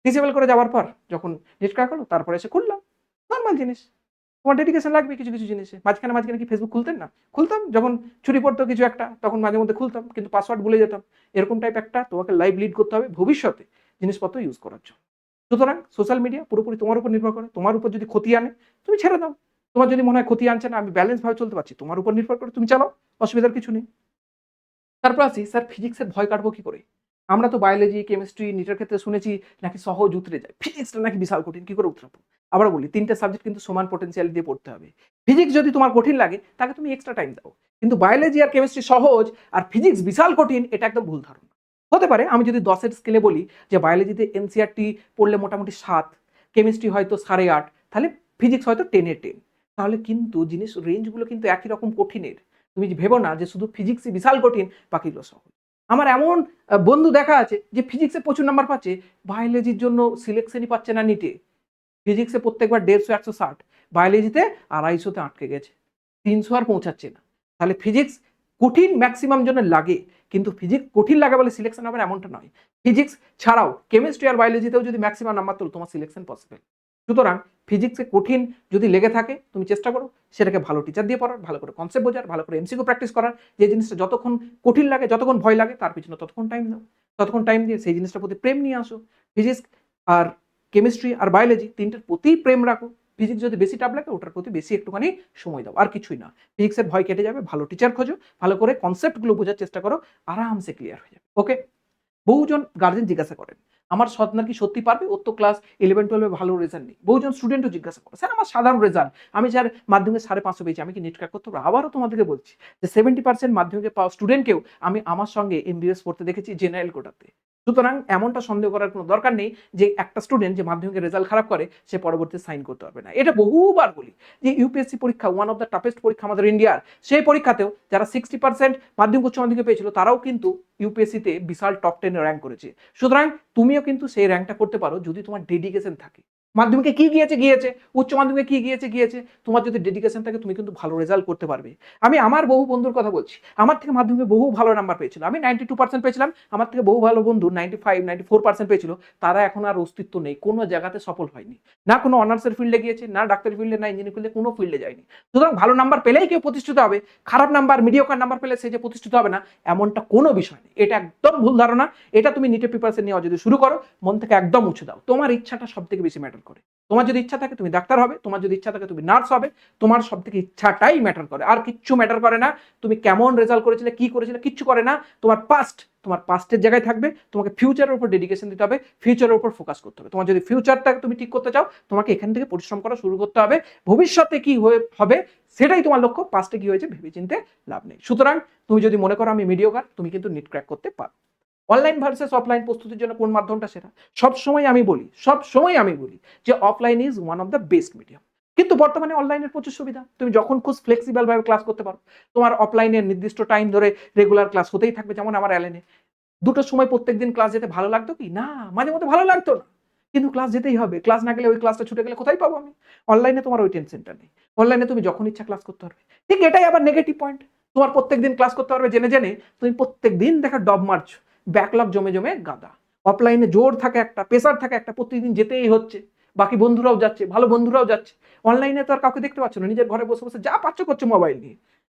ডিসেবল করে যাওয়ার পর যখন নেট ক্র্যাক হলো, তারপরে এসে খুললাম। নর্মাল জিনিস, তোমার ডেডিকেশন লাগবে কিছু কিছু জিনিসে। মাঝখানে কি ফেসবুক খুলতেন না? খুলতাম, যখন ছুটি পড়তো কিছু একটা, তখন মাঝে মধ্যে খুলতাম, কিন্তু পাসওয়ার্ড ভুলে যেতাম। এরকম টাইপ একটা তোমাকে লাইভ লিড করতে হবে ভবিষ্যতে জিনিসপত্র ইউজ করার জন্য। সুতরাং সোশ্যাল মিডিয়া পুরোপুরি তোমার উপর নির্ভর করে, তোমার উপর যদি ক্ষতি আনে তুমি ছেড়ে দাও। তোমার যদি মনে হয় ক্ষতি আনছে না, আমি ব্যালেন্স ভাবে চলতে পারছি, তোমার উপর নির্ভর করে তুমি চালাও, অসুবিধার কিছু নেই। তারপর আসি, স্যার ফিজিক্সের ভয় কাটবো কি করে? আমরা তো বায়োলজি, কেমিস্ট্রি, নিটের ক্ষেত্রে শুনেছি নাকি সহজ উতরে যায়। ফিজিক্সটা নাকি বিশাল কঠিন, কি করে উতরাবো? আবার বলি ৩ টে সাবজেক্ট কিন্তু সমান পোটেনশিয়াল দিয়ে পড়তে হবে। ফিজিক্স যদি তোমার কঠিন লাগে তাহলে তুমি এক্সট্রা টাইম দাও। কিন্তু বায়োলজি আর কেমিস্ট্রি সহজ আর ফিজিক্স বিশাল কঠিন, এটা একদম ভুল ধারণা। হতে পারে আমি যদি ১০ এর স্কেলে বলি যে বায়োলজিতে এনসিইআরটি পড়লে মোটামুটি ৭, কেমিস্ট্রি হয়তো ৮.৫, তাহলে ফিজিক্স হয়তো 10 এ 10। তাহলে কিন্তু জিনিস রেঞ্জগুলো কিন্তু একই রকম কঠিনের। তুমি ভেবো না যে শুধু ফিজিক্সই বিশাল কঠিন, বাকিগুলো সহজ। আমার এমন বন্ধু দেখা আছে যে ফিজিক্সে প্রচুর নাম্বার পাচ্ছে, বায়োলজির জন্য সিলেকশনই পাচ্ছে না নিটে। ফিজিক্সে প্রত্যেকবার ১৫০ ১৬০, বায়োলজিতে ২৫০ তে আটকে গেছে, ৩০০ আর পৌঁছাচ্ছে না। তাহলে ফিজিক্স কঠিন ম্যাক্সিমাম জনের লাগে, কিন্তু ফিজিক্স কঠিন লাগে বলে সিলেকশন হবে এমনটা নয়। ফিজিক্স ছাড়াও কেমিস্ট্রি আর বায়োলজিতেও যদি ম্যাক্সিমাম নাম্বার তোলো, তোমার সিলেকশন পসিবল। সুতরাং ফিজিক্সে কঠিন যদি লেগে থাকে, তুমি চেষ্টা করো সেটাকে ভালো টিচার দিয়ে পড়ার, ভালো করে কনসেপ্ট বোঝার, ভালো করে এমসিকিউ প্র্যাকটিস করার। যে জিনিসটা যতক্ষণ কঠিন লাগে, যতক্ষণ ভয় লাগে, তার পিছনে ততক্ষণ টাইম দাও। ততক্ষণ টাইম দিয়ে সেই জিনিসটার প্রতি প্রেম নিয়ে আসো। ফিজিক্স আর কেমিস্ট্রি আর বায়োলজি তিনটের প্রতি প্রেম রাখো। ফিজিক্স যদি বেশি টাফ লাগে, ওটার প্রতি বেশি একটুখানি সময় দাও, আর কিছুই না। ফিজিক্সের ভয় কেটে যাবে, ভালো টিচার খোঁজো, ভালো করে কনসেপ্টগুলো বোঝার চেষ্টা করো, আরামসে ক্লিয়ার হয়ে যাবে। ওকে? বহুজন গার্জেন জিজ্ঞাসা করেন, আমার সন্তান কি সত্যি পারবে? ওর তো ক্লাস 11-12 ভালো রেজাল্ট নেই। বহুজন স্টুডেন্টও জিজ্ঞাসা করে, স্যার আমার সাধারণ রেজাল্ট, আমি স্যার মাধ্যমিকে 550 পেয়েছি, আমি কি নিট ক্র্যাক করতে পারবো? আবারও তোমাদেরকে বলছি যে 70% মাধ্যমিকে পাওয়া স্টুডেন্টকেও আমি আমার সঙ্গে এমবিবিএস পড়তে দেখেছি জেনারেল কোটাতে। সুতরাং এমনটা সন্দেহ করার কোনো দরকার নেই যে একটা স্টুডেন্ট যে মাধ্যমিকের রেজাল্ট খারাপ করে সে পরবর্তীতে সাইন করতে পারবে না। এটা বহুবার বলি যে ইউপিএসসি পরীক্ষা ওয়ান অফ দ্য টাফেস্ট পরীক্ষা আমাদের ইন্ডিয়ার। সেই পরীক্ষাতেও যারা 60% মাধ্যমিক উচ্চ মাধ্যমিকে পেয়েছিল, তারাও কিন্তু ইউপিএসসিতে বিশাল টপ 10 এ র্যাঙ্ক করেছে। সুতরাং তুমিও কিন্তু সেই র্যাঙ্কটা করতে পারো যদি তোমার ডেডিকেশন থাকে। মাধ্যমিকে কি গিয়েছে গিয়েছে, উচ্চ মাধ্যমিকে কি গিয়েছে গিয়েছে, তোমার যদি ডেডিকেশন থাকে তুমি কিন্তু ভালো রেজাল্ট করতে পারবে। আমি আমার বহু বন্ধুর কথা বলছি, আমার থেকে মাধ্যমিকে বহু ভালো নাম্বার পেয়েছিল, আমি 92% পেয়েছিলাম, আমার থেকে বহু ভালো বন্ধু 95 94% পেয়েছিল, তারা এখন আর অস্তিত্ব নেই, কোনো জায়গাতে সফল হয়নি। না কোনো অনার্সের ফিল্ডে গিয়েছে, না ডাক্তারি ফিল্ডে, না ইঞ্জিনিয়ারিং ফিল্ডে, কোনো ফিল্ডে যায়নি। সুতরাং ভালো নাম্বার পেলেই কেউ প্রতিষ্ঠিত হবে, খারাপ নাম্বার মিডিওকার নাম্বার পেলে সে যে প্রতিষ্ঠিত হবে না, এমনটা কোনো বিষয় নেই। এটা একদম ভুল ধারণা। এটা তুমি নিটে প্রিপারেশন নেওয়া যদি শুরু করো, মন থেকে একদম মুছে দাও। তোমার ইচ্ছাটা সব থেকে বেশি ম্যাটার করে। তোমার যদি ইচ্ছা থাকে তুমি ডাক্তার হবে, তোমার যদি ইচ্ছা থাকে তুমি নার্স হবে, তোমার সব থেকে ইচ্ছাটাই ম্যাটার করে, আর কিচ্ছু ম্যাটার করে না। তুমি কেমন রেজাল্ট করেছিলে, কি করেছিলে, কিচ্ছু করে না। তোমার পাস্টের জায়গায় থাকবে। তোমাকে ফিউচারের উপর ডেডিকেশন দিতে হবে, ফিউচারের উপর ফোকাস করতে হবে। তোমার যদি ফিউচারটাকে তুমি ঠিক করতে চাও, তোমাকে এখান থেকে পরিশ্রম করা শুরু করতে হবে। ভবিষ্যতে কি হবে সেটাই তোমার লক্ষ্য, পাস্টে কি হয়েছে ভেবে চিনতে লাভ নেই। সুতরাং তুমি যদি মনে করো আমি মিডিওকার, তুমি কিন্তু নিট ক্র্যাক করতে পারো। অনলাইন ভার্সেস অফলাইন প্রস্তুতির জন্য কোন মাধ্যমটা সেরা? সবসময় আমি বলি যে offline is one of the best medium. কিন্তু বর্তমানে অনলাইনের প্রচুর সুবিধা, তুমি যখন খুব ফ্লেক্সিবল ভাবে ক্লাস করতে পারো। তোমার অফলাইনের নির্দিষ্ট টাইম ধরে রেগুলার ক্লাস হতেই থাকবে, যেমন আমার অ্যালেনে 2টোর সময় প্রত্যেকদিন ক্লাস যেতে ভালো লাগতো কি? না, মাঝে মধ্যে ভালো লাগতো না। কিন্তু ক্লাস যেতেই হবে, ক্লাস না গেলে ওই ক্লাসটা ছুটে গেলে কোথায় পাবো আমি? অনলাইনে তোমার ওই টেনশনটা নেই। অনলাইনে তুমি যখন ইচ্ছা ক্লাস করতে পারবে। ঠিক এটাই আবার নেগেটিভ পয়েন্ট। তোমার প্রত্যেকদিন ক্লাস করতে পারবে জেনে জেনে, তুমি প্রত্যেকদিন দেখা ডব মারছো, ব্যাকলগ জমে জমে গাদা। অফলাইনে জোর থাকে একটা, প্রেসার থাকে একটা, প্রত্যেকদিন যেতেই হচ্ছে, বাকি বন্ধুরাও যাচ্ছে, ভালো বন্ধুরাও যাচ্ছে। অনলাইনে তো আর কাউকে দেখতে পাচ্ছ না, নিজের ঘরে বসে বসে যা পাচ্ছ করছো মোবাইল নিয়ে।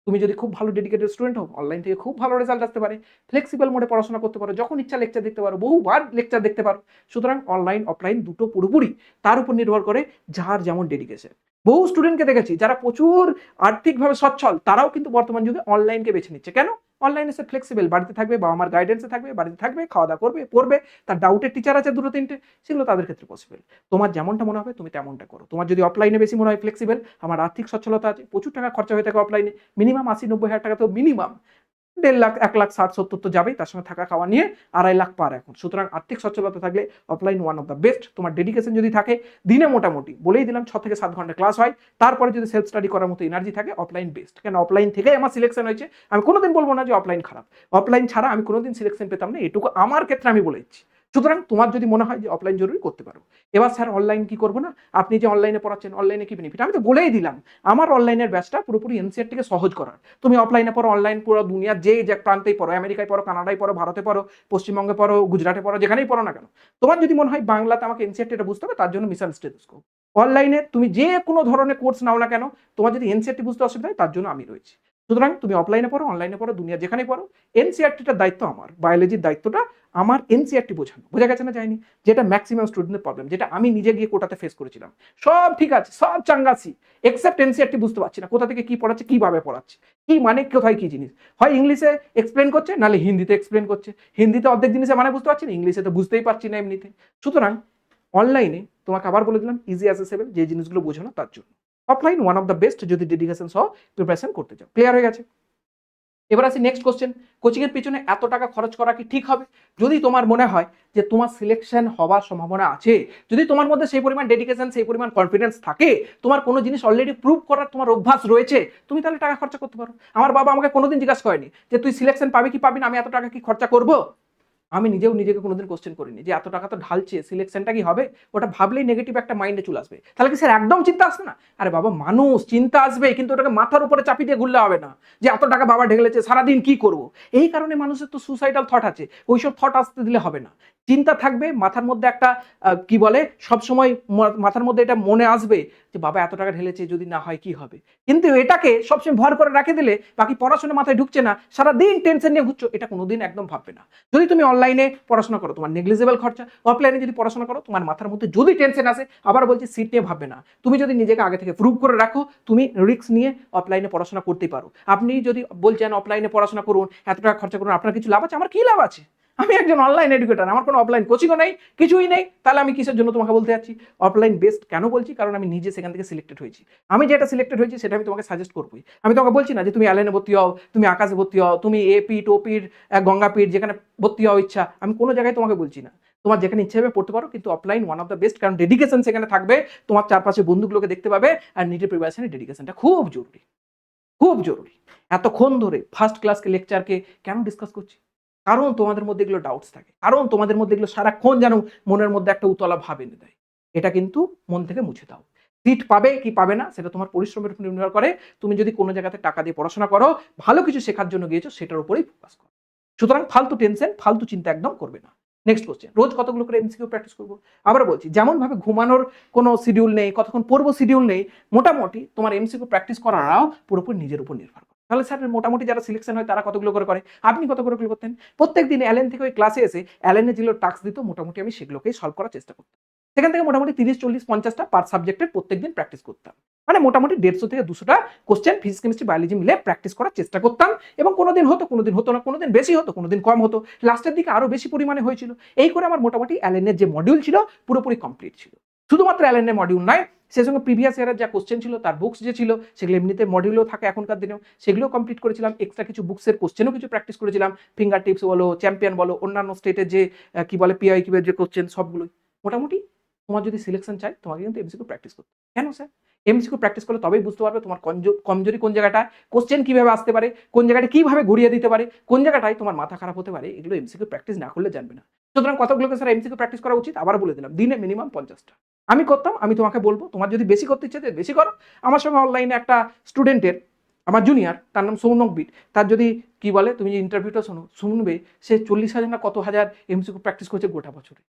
তুমি যদি খুব ভালো ডেডিকেটেড স্টুডেন্ট হও, অনলাইন থেকে খুব ভালো রেজাল্ট আসতে পারে। ফ্লেক্সিবল মোডে পড়াশোনা করতে পারো, যখন ইচ্ছা লেকচার দেখতে পারো, বহুবার লেকচার দেখতে পারো। সুতরাং অনলাইন অফলাইন দুটো পুরোপুরি, তার উপর নির্ভর করে যার যেমন ডেডিকেশন। বহু স্টুডেন্টকে দেখেছি যারা প্রচুর আর্থিকভাবে সচ্ছল, তারাও কিন্তু বর্তমান যুগে অনলাইনকে বেছে নিচ্ছে। কেন? অনলাইনে সে ফ্লেক্সিবল, বাড়িতে থাকবে, বাবা মার গাইডেন্সে থাকবে, বাড়িতে থাকবে, খাওয়া দাওয়া করবে, পড়বে, তার ডাউটের টিচার আছে 2-3টে, সেগুলো তাদের ক্ষেত্রে পসিবল। তোমার যেমনটা মনে হবে তুমি তেমনটা করো। তোমার যদি অফলাইনে বেশি মনে হয় ফ্লেক্সিবল, আমার আর্থিক সচ্ছলতা আছে, প্রচুর টাকা খরচা হয়ে থাকে অফলাইনে, মিনিমাম 80-90 হাজার টাকা তো মিনিমাম, 1.5 লাখ 1 লাখ 60-70 তো যাবেই, তার সঙ্গে থাকা খাওয়া নিয়ে 2.5 লাখ পার এখন। সুতরাং আর্থিক সচ্ছলতা থাকলে offline one of the best. তোমার ডেডিকেশন যদি থাকে, দিনে মোটামুটি বলেই দিলাম 6 থেকে 7 ঘন্টা ক্লাস হয়, তারপরে যদি সেলফ স্টাডি করার মতো এনার্জি থাকে, অফলাইন বেস্ট। কেন? অফলাইন থেকেই আমার সিলেকশন হয়েছে। আমি কোনোদিন বলবো না যে অফলাইন খারাপ। অফলাইন ছাড়া আমি কোনোদিন সিলেকশন পেতাম না, এটুকু আমার ক্ষেত্রে আমি বলে দিচ্ছি। সুতরাং তোমার যদি মনে হয় যে অফলাইন জরুরি, করতে পারো। এবার স্যার অনলাইন কি করবো না? আপনি যে অনলাইনে পড়াচ্ছেন, অনলাইনে কি বেনিফিট? আমি তো বলেই দিলাম, আমার অনলাইনের ব্যাচটা পুরোপুরি এনসিইআরটিকে সহজ করার। তুমি অফলাইনে পড়ো, অনলাইন পুরো দুনিয়ার যে প্রান্তেই পড়ো, আমেরিকায় পড়ো, কানাডায় পড়ো, ভারতে পড়ো, পশ্চিমবঙ্গে পড়ো, গুজরাটে পড়ো, যেখানেই পড়ো না কেন, তোমার যদি মনে হয় বাংলাতে আমাকে এনসিইআরটিটা বুঝতে হবে, তার জন্য মিশন স্টেথোস্কোপ। অনলাইনে তুমি যে কোনো ধরনের কোর্স নাও না কেন, তোমার যদি এনসিইআরটি বুঝতে অসুবিধা হয়, তার জন্য আমি রয়েছি। সুতরাং তুমি অফলাইনে পড়ো, অনলাইনে পড়ো, দুনিয়া যেখানেই পড়ো, এনসিইআরটিটার দায়িত্ব আমার, বায়োলজির দায়িত্বটা আমার এনসিইআরটি বোঝানো। বোঝা গেছে না যায়নি? যেটা ম্যাক্সিমাম স্টুডেন্টের প্রবলেম, যেটা আমি নিজে গিয়ে কোটাতে ফেস করেছিলাম। সব ঠিক আছে, সব চাঙ্গাছি, এক্সেপ্ট এনসিইআরটি বুঝতে পারছি না কোথা থেকে কি পড়াচ্ছে, কিভাবে পড়াচ্ছে, কি মানে, কোথায় কি জিনিস। হয় ইংলিশে এক্সপ্লেন করছে, নাহলে হিন্দিতে এক্সপ্লেন করছে। হিন্দিতে অর্ধেক জিনিসে মানে বুঝতে পারছি না, ইংলিশে তো বুঝতেই পারছি না এমনিতে। সুতরাং অনলাইনে তোমাকে আবার বলে দিলাম ইজি অ্যাসেসেবল, যে জিনিসগুলো বোঝানো তার জন্য। Offline one of the best যদি ডেডিকেশন সহ প্রিপারেশন করতে চাও। ক্লিয়ার হয়ে গেছে? এবার আসি নেক্সট কোশ্চেন, কোচিং এর পিছনে এত টাকা খরচ করা কি ঠিক হবে? যদি তোমার মনে হয় যে তোমার সিলেকশন হওয়ার সম্ভাবনা আছে, যদি তোমার মধ্যে সেই পরিমাণ ডেডিকেশন, সেই পরিমাণ কনফিডেন্স থাকে, তোমার কোনো জিনিস অলরেডি প্রুভ করার তোমার অভ্যাস রয়েছে, তুমি তাহলে টাকা খরচা করতে পারো। আমার বাবা আমাকে কোনোদিন জিজ্ঞাসা করেনি যে তুই সিলেকশন পাবি কি পাবি না, আমি এত টাকা কি খরচা করবো। আমি নিজেও নিজেকে কোনোদিন কোশ্চেন করিনি যে এত টাকা তো ঢালছে, সিলেকশনটা কি হবে। ওটা ভাবলেই নেগেটিভ একটা মাইন্ডে চলে আসবে। তাহলে কি স্যার একদম চিন্তা আসবে না? আরে বাবা, মানুষ চিন্তা আসবে, কিন্তু ওটাকে মাথার উপরে চাপিয়ে দিয়ে ঘুরলে হবে না যে এত টাকা বাবা ঢেলেছে, সারাদিন কি করবো। এই কারণে মানুষের তো সুসাইডাল থট আছে, ওইসব থট আসতে দিলে হবে না। চিন্তা থাকবে মাথার মধ্যে একটা, কি বলে, সবসময় মাথার মধ্যে এটা মনে আসবে যে বাবা এত টাকা ঢেলেছে, যদি না হয় কি হবে। কিন্তু এটাকে সবসময় ভর করে রাখে দিলে বাকি পড়াশোনা মাথায় ঢুকছে না, সারাদিন টেনশন নিয়ে ঘুরছো, এটা কোনোদিন একদম ভাববে না। যদি তুমি অনলাইনে পড়াশোনা করো তোমার নেগলিজেবল খরচা, অফলাইনে যদি পড়াশোনা করো তোমার মাথার মধ্যে যদি টেনশন আসে, আবার বলছি সিট নিয়ে ভাববে না। তুমি যদি নিজেকে আগে থেকে প্রুভ করে রাখো, তুমি রিস্ক নিয়ে অফলাইনে পড়াশোনা করতেই পারো। আপনি যদি বলছেন অফলাইনে পড়াশোনা করুন, এত টাকা খরচা করুন, আপনার কিছু লাভ আছে? আমার কি লাভ আছে? আমি একজন অনলাইন এডুকেটর, আমার কোনো অফলাইন কোচিংও নেই, কিছুই নেই। তাহলে আমি কিসের জন্য তোমাকে বলতে যাচ্ছি অফলাইন বেস্ট? কেন বলছি? কারণ আমি নিজে সেখান থেকে সিলেক্টেড হয়েছি। আমি যেটা সিলেক্টেড হয়েছি সেটা আমি তোমাকে সাজেস্ট করবোই। আমি তোমাকে বলছি না যে তুমি অ্যালেনে ভর্তি হও, তুমি আকাশে ভর্তি হও, তুমি এপিট ওপির গঙ্গাপীঠ যেখানে ভর্তি হওয়া ইচ্ছা, আমি কোনো জায়গায় তোমাকে বলছি না। তোমার যেখানে ইচ্ছা হবে পড়তে পারো, কিন্তু offline one of the best, কারণ ডেডিকেশন সেখানে থাকবে, তোমার চারপাশে বন্ধুগুলোকে দেখতে পাবে। আর নিজের প্রিপারেশনের ডেডিকেশনটা খুব জরুরি, খুব জরুরি। এতক্ষণ ধরে ফার্স্ট ক্লাসকে লেকচারকে কেন ডিসকাস করছি? কারণ তোমাদের মধ্যে এগুলো ডাউটস থাকে, কারণ তোমাদের মধ্যে এগুলো সারাক্ষণ যেন মনের মধ্যে একটা উতলা ভাব এনে দেয়। এটা কিন্তু মন থেকে মুছে দাও। সিট পাবে কি পাবে না সেটা তোমার পরিশ্রমের উপর নির্ভর করে। তুমি যদি কোনো জায়গাতে টাকা দিয়ে পড়াশোনা করো, ভালো কিছু শেখার জন্য গিয়েছো, সেটার উপরেই ফোকাস করো। সুতরাং ফালতু টেনশন, ফালতু চিন্তা একদম করবে না। নেক্সট কোশ্চেন, রোজ কতগুলো করে এমসিকিউ প্র্যাকটিস করবো? আবার বলছি, যেমন ভাবে ঘুমানোর কোনো শিডিউল নেই, কতক্ষণ পড়বো শিডিউল নেই, মোটামুটি তোমার এমসিকিউ প্র্যাকটিস করাটাও পুরোপুরি নিজের উপর নির্ভর করে। তাহলে স্যার মোটামুটি যারা সিলেকশন হয় তারা কতগুলো করে করে, আপনি কত করে করতেন? প্রত্যেক দিন অ্যালেন থেকে ওই ক্লাসে এসে অ্যালেনে যেগুলো টাস্ক দিত, মোটামুটি আমি সেগুলোকেই সলভ করার চেষ্টা করতাম। সেখান থেকে মোটামুটি 30, 40, 50টা পার সাবজেক্টের প্রত্যেকদিন প্র্যাকটিস করতাম। মানে মোটামুটি 150 থেকে 200টা কোশ্চেন ফিজিক্স কেমিস্ট্রি বায়োলজি মিলে প্র্যাকটিস করার চেষ্টা করতাম। এবং কোনোদিন হতো, কোনোদিন হতো না, কোনোদিন বেশি হতো, কোনোদিন কম হতো, লাস্টের দিকে আরো বেশি পরিমাণে হয়েছিল। এই করে আমার মোটামুটি অ্যালেনের যে মডিউল ছিল পুরোপুরি কমপ্লিট ছিল। শুধুমাত্র অ্যালেনের মডিউল নয়, সেই সঙ্গে প্রিভিয়াস ইয়ারের যা কোশ্চেন ছিল, তার বুকস যে ছিল সেগুলো এমনিতে মডিউলও থাকে এখনকার দিনেও, সেগুলো কমপ্লিট করেছিলাম। এক্সট্রা কিছু বুকসের কোশ্চেনও কিছু প্র্যাকটিস করেছিলাম, ফিঙ্গার টিপস বলো, চ্যাম্পিয়ন বলো, অন্যান্য স্টেটের যে কি বলে পিআই কিউবের যে কোশ্চেন, সবগুলোই মোটামুটি। তোমার যদি সিলেকশন চাই তোমাকে কিন্তু এমসিকিউ প্র্যাকটিস করতে। কেন স্যার? এমসিকিউ প্র্যাকটিস করলে তবেই বুঝতে পারবে তোমার কমজোরি কোন জায়গাটা, কোশ্চেন কিভাবে আসতে পারে, কোন জায়গাটা কিভাবে ঘুরিয়ে দিতে পারে, কোন জায়গাটায় তোমার মাথা খারাপ হতে পারে। এগুলো এমসিকিউ প্র্যাকটিস না করলে জানবে না। সুতরাং কতগুলোকে স্যার এমসিকিউ প্র্যাকটিস করা উচিত? আবার বলে দিলাম, দিনে মিনিমাম 50টা। আমি করতাম, আমি তোমাকে বলবো, তোমার যদি বেশি করতে ইচ্ছে বেশি করো। আমার সঙ্গে অনলাইনে একটা স্টুডেন্টের, আমার জুনিয়র, তার নাম সৌনক বিট, তার যদি কি বলে তুমি যে ইন্টারভিউটা শুনবে, সে 40,000 না কত হাজার এমসিকিউ প্র্যাকটিস করছে গোটা বছরে।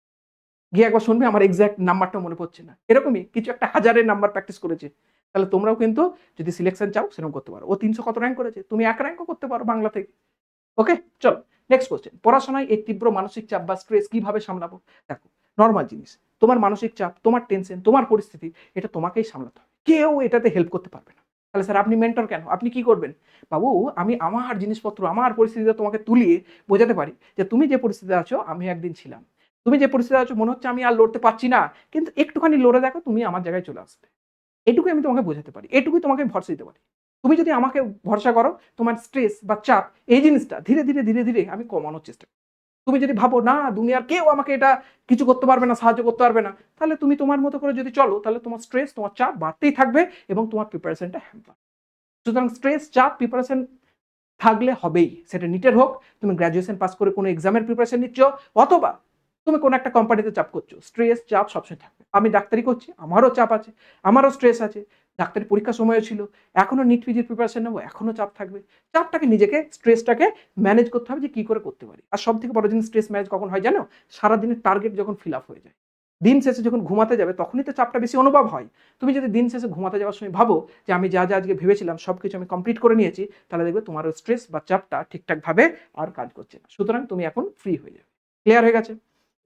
গিয়ে একবার শুনবে, আমার এক্সাক্ট নাম্বারটা মনে পড়ছে না, এরকমই কিছু একটা হাজারের নাম্বার প্র্যাকটিস করেছে। তাহলে তোমরাও কিন্তু যদি সিলেকশন চাও সেরকম করতে পারো। ও 300 কত র্যাঙ্ক করেছে, তুমি 1 র্যাঙ্কও করতে পারো বাংলা থেকে। ওকে, চলো নেক্সট কোশ্চেন, পড়াশোনায় এই তীব্র মানসিক চাপ বা স্ট্রেস কিভাবে সামলাবো? দেখো, নর্মাল জিনিস, তোমার মানসিক চাপ, তোমার টেনশন, তোমার পরিস্থিতি, এটা তোমাকেই সামলাতে হবে, কেউ এটাতে হেল্প করতে পারবে না। তাহলে স্যার আপনি মেন্টর কেন? আপনি কি করবেন? বাবু, আমি আমার জিনিসপত্র, আমার পরিস্থিতিতে তোমাকে তুলিয়ে বোঝাতে পারি যে তুমি যে পরিস্থিতিতে আছো আমি একদিন ছিলাম। তুমি যে পরিস্থিতিতে আছো মনে হচ্ছে আমি আর লড়তে পারছি না, কিন্তু একটুখানি লড়ে দেখো, তুমি আমার জায়গায় চলে আসবে। এটুকুই আমি তোমাকে বোঝাতে পারি, এটুকুই তোমাকে ভরসা দিতে পারি। তুমি যদি আমাকে ভরসা করো, তোমার স্ট্রেস বা চাপ, এই জিনিসটা ধীরে ধীরে ধীরে ধীরে আমি কমানোর চেষ্টা করি। তুমি যদি ভাবো না দুনিয়ার কেউ আমাকে এটা কিছু করতে পারবে না, সাহায্য করতে পারবে না, তাহলে তুমি তোমার মতো করে যদি চলো, তাহলে তোমার স্ট্রেস, তোমার চাপ বাড়তেই থাকবে এবং তোমার প্রিপারেশনটা হ্যাম্পার। সুতরাং স্ট্রেস, চাপ, প্রিপারেশন থাকলে হবেই। সেটা নিটের হোক, তুমি গ্র্যাজুয়েশন পাস করে কোনো এক্সামের প্রিপারেশন নিচ্ছ, অথবা তুমি কোনো একটা কোম্পানিতে চাপ করছো, স্ট্রেস চাপ সবসময় থাকবে। আমি ডাক্তারি করছি, আমারও চাপ আছে, আমারও স্ট্রেস আছে। ডাক্তারি পরীক্ষার সময়ও ছিল, এখনো নিট পিজির প্রিপারেশন নেবো, এখনো চাপ থাকবে। চাপটাকে নিজেকে, স্ট্রেসটাকে ম্যানেজ করতে হবে যে কি করে করতে পারি। আর সব থেকে বড় জিনিস স্ট্রেস ম্যানেজ কখন হয় জানো? সারাদিনের টার্গেট যখন ফিল আপ হয়ে যায়, দিন শেষে যখন ঘুমাতে যাবে তখনই তো চাপটা বেশি অনুভব হয়। তুমি যদি দিন শেষে ঘুমাতে যাওয়ার সময় ভাবো যে আমি যা আজকে ভেবেছিলাম সব কিছু আমি কমপ্লিট করে নিয়েছি, তাহলে দেখবে তোমার স্ট্রেস বা চাপটা ঠিকঠাকভাবে আর কাজ করছে না। সুতরাং তুমি এখন ফ্রি হয়ে যাবে। ক্লিয়ার হয়ে গেছে?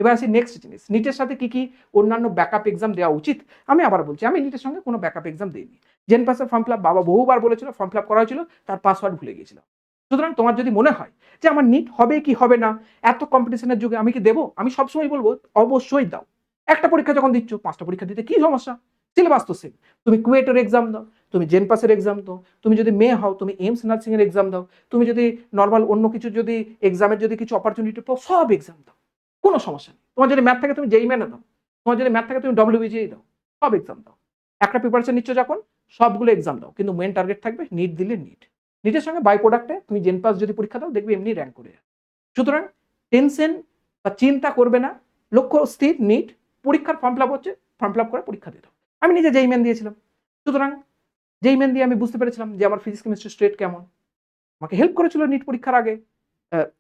এবার আসি নেক্সট জিনিস, নিটের সাথে কি অন্যান্য ব্যাকআপ এক্সাম দেওয়া উচিত? আমি আবার বলছি, আমি নিটের সঙ্গে কোনো ব্যাকআপ এক্সাম দিইনি। জেন পাসের ফর্ম ফিল আপ বাবা বহুবার বলেছিল, ফর্ম ফিল আপ করা হয়েছিল, তার পাসওয়ার্ড ভুলে গিয়েছিলাম। সুতরাং তোমার যদি মনে হয় যে আমার নিট হবে কি হবে না, এত কম্পিটিশনের যুগে আমি কি দেবো, আমি সবসময় বলবো অবশ্যই দাও। একটা পরীক্ষা যখন দিচ্ছ 5টা পরীক্ষা দিতে কি সমস্যা? সিলেবাস তো সেম। তুমি কুয়েটের এক্সাম দাও, তুমি জেন পাসের এক্সাম দাও, তুমি যদি মেয়ে হও তুমি এইমস নার্সিং এর এক্সাম দাও, তুমি যদি নর্মাল অন্য কিছু যদি এক্সামের যদি কিছু অপরচুনিটি পাও, সব এক্সাম দাও, কোনো সমস্যা নেই। তোমার যদি ম্যাথ থাকে তুমি যেই মেনে দাও, তোমার যদি ম্যাথ থাকে তুমি ডব্লিউবিজিই দাও, সব এক্সাম দাও। একটা প্রিপারেশন নিচ্ছ যখন সবগুলো এক্সাম দাও, কিন্তু মেন টার্গেট থাকবে নিট দিলে নিট। নিটের সঙ্গে বাই প্রোডাক্টে তুমি জেন পাস যদি পরীক্ষা দাও দেখবে এমনি র্যাঙ্ক করে যাবে। সুতরাং টেনশন বা চিন্তা করবে না, লক্ষ্য স্থির নিট, পরীক্ষার ফর্ম ফিল আপ হচ্ছে, ফর্ম ফিল আপ করে পরীক্ষা দিয়ে দাও। আমি নিজে যেই মেন দিয়েছিলাম, সুতরাং যেই মেন দিয়ে আমি বুঝতে পেরেছিলাম যে আমার ফিজিক্স কেমিস্ট্রি স্ট্রেট কেমন। আমাকে হেল্প করেছিল নিট পরীক্ষার আগে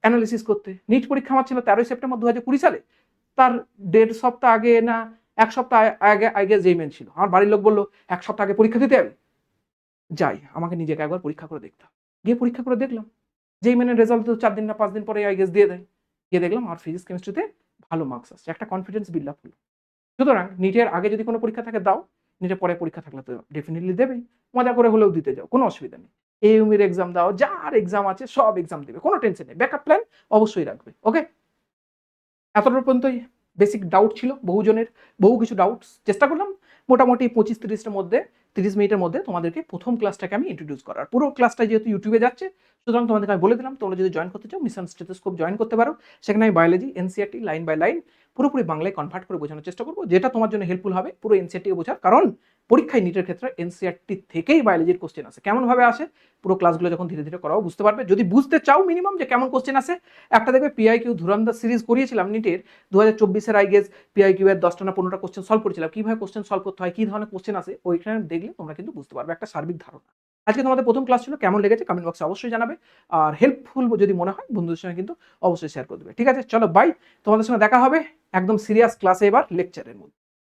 অ্যানালিসিস করতে। নিট পরীক্ষা আমার ছিল 13ই সেপ্টেম্বর 2020 সালে, তার 1.5 সপ্তাহ আগে না 1 সপ্তাহ আগে আগে যেই মেন ছিল। আমার বাড়ির লোক বললো 1 সপ্তাহ আগে পরীক্ষা দিতে হবে, যাই আমাকে নিজেকে একবার পরীক্ষা করে দেখতাম। গিয়ে পরীক্ষা করে দেখলাম, যেই মেনের রেজাল্ট তো 4 দিন না 5 দিন পরে আই গেস দিয়ে দেয়। গিয়ে দেখলাম আমার ফিজিক্স কেমিস্ট্রিতে ভালো মার্কস আসছে, একটা কনফিডেন্স বিল্ড আপ হলো। সুতরাং নিটের আগে যদি কোনো পরীক্ষা থাকে দাও, নিটের পরে পরীক্ষা থাকলে তো ডেফিনেটলি দেবেই, মজা করে হলেও দিতে যাও, কোনো অসুবিধা নেই। এউমির এক্সাম দাও, যার এক্সাম আছে সব এক্সাম দেবে, কোনো টেনশন নেই, ব্যাকআপ প্ল্যান অবশ্যই রাখবে। ওকে, এতটা পর্যন্তই বেসিক ডাউট ছিল বহুজনের, বহু কিছু ডাউটস চেষ্টা করলাম মোটামুটি 25-30টার মধ্যে, 30 মিনিটের মধ্যে তোমাদেরকে প্রথম ক্লাসটাকে আমি ইন্ট্রোডিউস করার। পুরো ক্লাসটা যেহেতু ইউটিউবে যাচ্ছে, সুতরাং তোমাদেরকে আমি বলে দিলাম তোমরা যদি জয়েন করতে চাও মিশন স্টেথোস্কোপ জয়েন করতে পারো। সেখানে আমি biology NCERT line by line পুরোপুরি বাংলায় কনভার্ট করে বোঝানোর চেষ্টা করবো, যেটা তোমার জন্য হেল্পফুল হবে পুরো এনসিইআরটি বোঝার। কারণ পরীক্ষায় নিটের ক্ষেত্রে এনসিইআরটি থেকেই বায়োলজির কোশ্চেন আসে। কেমনভাবে আসে পুরো ক্লাসগুলো যখন ধীরে ধীরে করাও বুঝতে পারবে। যদি বুঝতে চাও মিনিমাম যে কেমন কোশ্চেন আসে, একটা দেখবে পিআইকিউ ধুরন্ধর সিরিজ করিয়েছিলাম নিটের 2024-এর আই গেস, পিআইকিউ এর 10টা না 15টা কোশ্চেন সলভ করেছিলাম, কিভাবে কোশ্চেন সলভ করতে হয়, কি ধরনের কোশ্চেন আসে, ওইখানে দেখলে তোমরা কিন্তু বুঝতে পারবে একটা সার্বিক ধারণা। আজকে তোমাদের প্রথম ক্লাস ছিল, কেমন লেগেছে কমেন্ট বক্সে অবশ্যই জানাবে। আর হেল্পফুল যদি মনে হয় বন্ধুদের সঙ্গে কিন্তু অবশ্যই শেয়ার করে দেবে। ঠিক আছে, চলো বাই, তোমাদের সঙ্গে দেখা হবে একদম সিরিয়াস ক্লাসে এবার লেকচারের মধ্যে।